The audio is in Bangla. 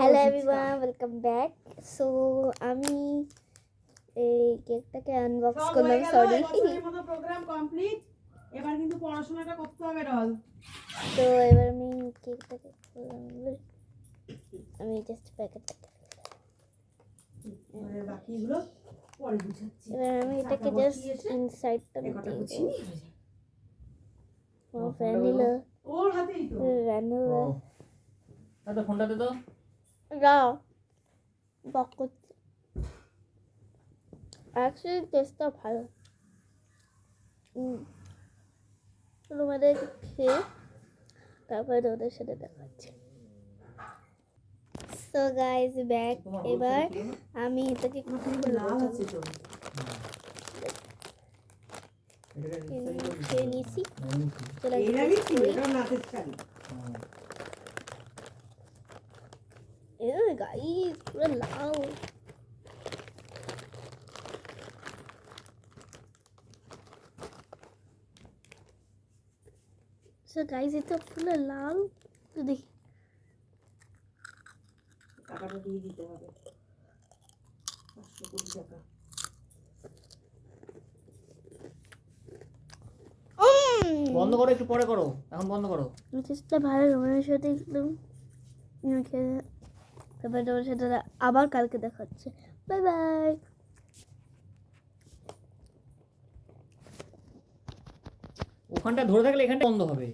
Hello everyone, welcome back. So আমি এই কেকটাকে আনবক্স করলাম। Sorry, programme complete. এবার কিন্তু পড়াশোনাটা করতে হবে রল। তো এবার আমি কেকটাকে আমি জাস্ট প্যাকেটটাকে বাকিগুলো পরে বুঝাচ্ছি। এবার আমি এটাকে জাস্ট ইনসাইডটা দিয়ে ভ্যানিলা ওর হাতেই তো ভ্যানিলা দাদা ফোনটা দে তো। রাও বকত অ্যাকচুয়ালি টেস্টটা ভালো। তোমাদের খেয়ে তারপরে ওদের সাথে দেখাচ্ছি। So guys back. এবার আমি এটাকে খেয়ে নিয়েছি। গাইস পুরো লাল। সো গাইস এটা পুরো লাল। তো দেখি টাকাটা দিয়ে দিতে হবে 500 কোটি টাকা। বন্ধ করো, একটু পরে করো, এখন বন্ধ করো। চেষ্টা ভালো তোমার সাথে একদম খেয়ে তারপরে তোমার সাথে আবার কালকে দেখাচ্ছে। Bye bye. ওখানটা ধরে থাকলে এখানটা বন্ধ হবে।